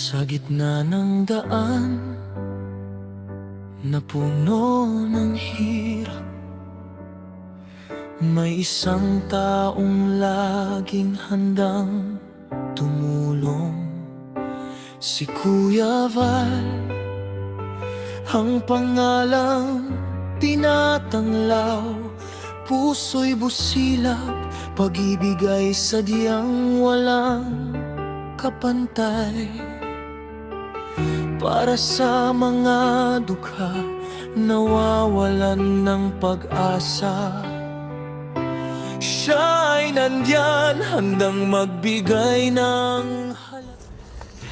Sa gitna ng daan na puno ng hirap, may isang taong laging handang tumulong. Si Kuya Val, ang pangalang tinatanglaw. Puso'y busilap, pag-ibig ay sadyang walang kapantay. Para sa mga dukha, nawawalan ng pag-asa, siya ay nandyan, handang magbigay ng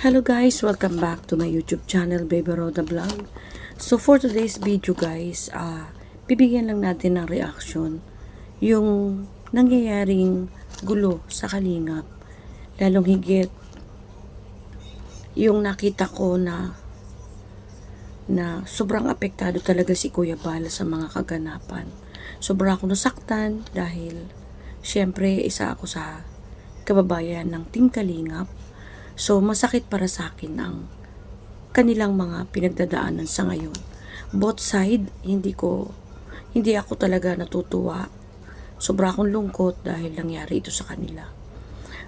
Hello guys, welcome back to my YouTube channel, Baby Roda Vlog. So for today's video guys, bibigyan lang natin ng reaction yung nangyayaring gulo sa Kalingap. Lalong higit yung nakita ko na sobrang apektado talaga si Kuya Val sa mga kaganapan. Sobrang ako nasaktan dahil syempre isa ako sa kababayan ng Team Kalingap. So masakit para sa akin ang kanilang mga pinagdadaanan sa ngayon. Both side, hindi ako talaga natutuwa. Sobra akong lungkot dahil nangyari ito sa kanila.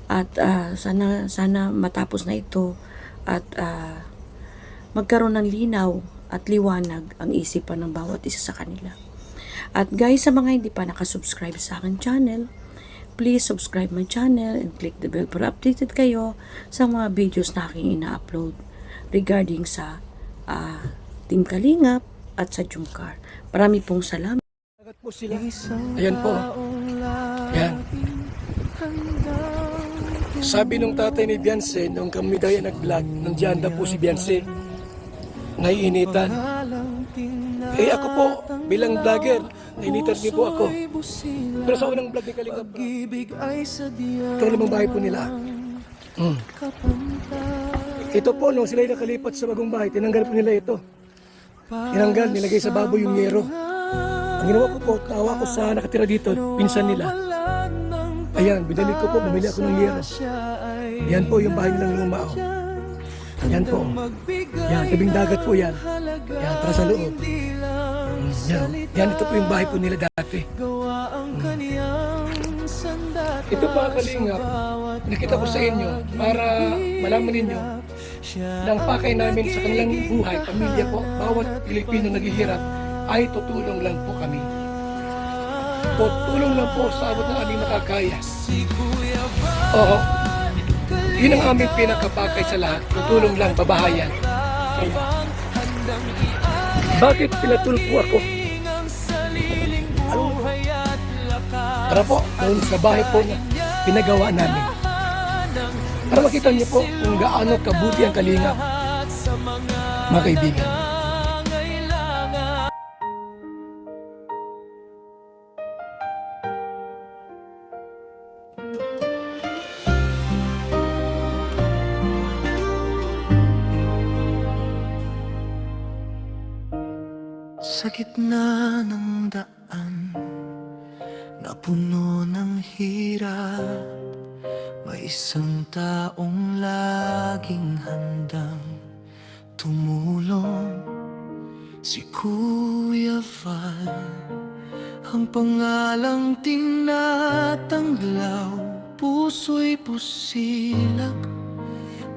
At sana matapos na ito at magkaroon ng linaw at liwanag ang isipan ng bawat isa sa kanila. At guys, sa mga hindi pa nakasubscribe sa akin channel, please subscribe my channel and click the bell para updated kayo sa mga videos na aking ina-upload regarding sa Team Kalingap at sa Jungkar. Marami pong salamat. Po sila. Ayan po. Ayan. Sabi nung tatay ni Beyonce, nung kami daw yan nag-vlog, nandiyan daw po si Beyonce, naiinitan. Eh ako po, bilang vlogger, nainitan din po ako. Pero sa unang vlog ni Kalingap, ito lamang bahay po nila. Ito po, nung sila nakalipat sa bagong bahay, tinanggal po nila ito. Tinanggal, nilagay sa baboy yung yero. Ang ginawa ko po, tawa ko sa nakatira dito, pinsan nila. Ayan, binalik ko po, bumili ako ng yero. Yan po yung bahay nilang lumao. Yan po. Yan, tabing dagat po yan. Yan, tara sa loob. Yan, ito po yung bahay po nila dati. Ito pa Kalingap, nakita ko sa inyo para malaman ninyo na ang pakay namin sa kanilang buhay, pamilya po, bawat Pilipino naghihirap, ay tutulong lang po kami. Tutulong lang po sa abot ng aming makakaya. Oo. Yun ang aming pinakapakay sa lahat. Tutulong lang, babahayan. Bakit pinatulpo ako? Tara po, doon sa bahay po na pinagawa namin. Para makita niyo po kung gaano kabuti ang Kalingap, mga kaibigan. Sa gitna ng daan na puno ng hirap, may isang taong laging handang tumulong. Si Kuya Val, ang pangalang tinatanglaw. Puso'y pusilak,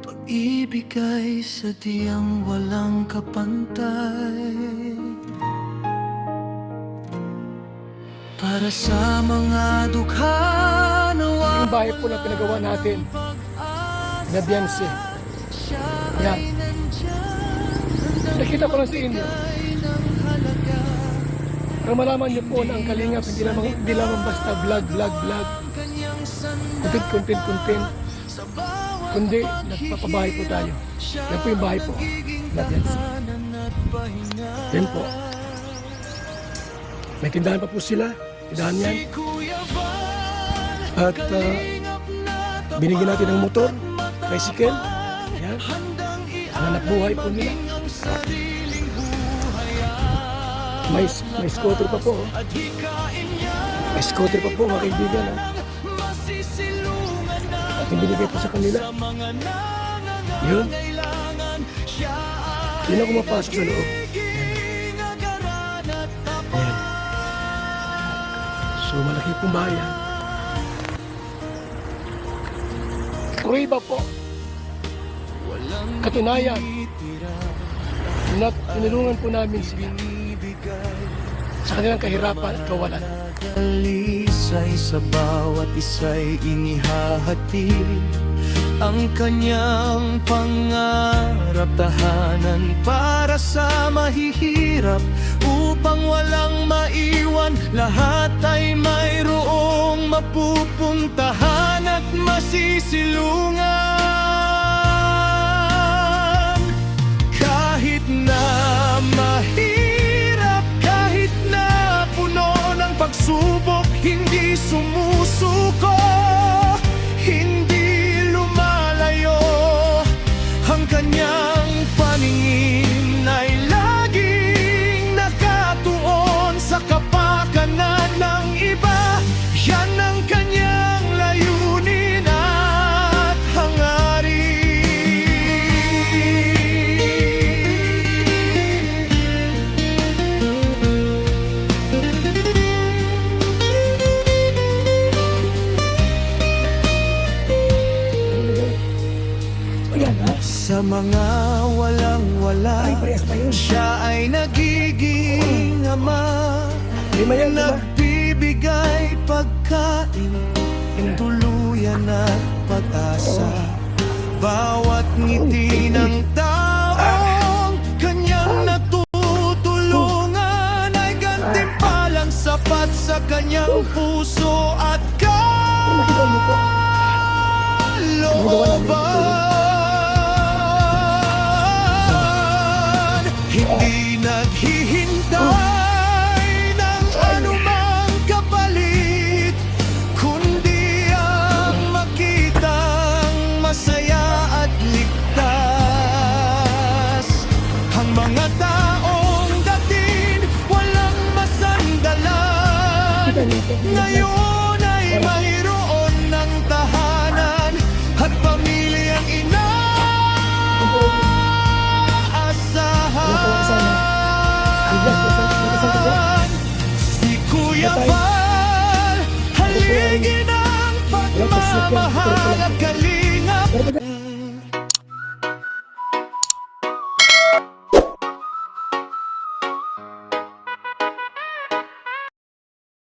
pag-ibig ay sadyang walang kapantay. Para sa mga dukha, nawa Yung bahay po na pinagawa natin na Beyonce. Yan. Nakita ko lang sa inyo. Para malaman niyo po na ang Kalingap hindi lamang basta vlog. Content. Kundi nagpapabahay po tayo. Yan po yung bahay po na Beyonce. Yan po. May tindahan pa po sila. Tindahan yan. At binigyan natin ng motor, tricycle. Yan. Hanap buhay po nila. May scooter pa po. May scooter pa po mga kaibigan. At binigay po sa kanila. Yun. Yun ako mapasok sa loob. Ayan. So, malaki pong bayan. Kuriba po. Katunayan na tinulungan po namin sila sa kanilang kahirapan at kawalan. Dalisay sa bawat isa'y inihahati ang kanyang pangarap, tahanan para sa mahihirap upang walang maiwan. Lahat ay mayroong mapupuntahan at masisilungan. Kahit na mahirap, kahit na puno ng pagsubok, hindi sumusuko, hindi lumalayo. Ang kanyang paningin ay laging nakatuon sa kapakanan ng iba. Yan ang kanyang layunin at hangarin. Ayan ha. Sa mga walang-wala, Ay, parehas pa yun. siya ay nagiging ama, Lima yan, diba? nagbibigay pagkain, tuluyan at pag-asa. Bawat ngiti ng taong kanyang natutulungan ay gantimpalang sapat sa kanyang puso at Makita mo po. kalooban. Hindi naghihintay ng anumang kapalit, kundi ang makitang masaya at ligtas. Ang mga taong dating walang masandalan, Kita niyo po. ngayon ay mayroon ng tahanan at pamilyang inaasahan. Si Kuya Val, haligi ng pagmamahal at galing.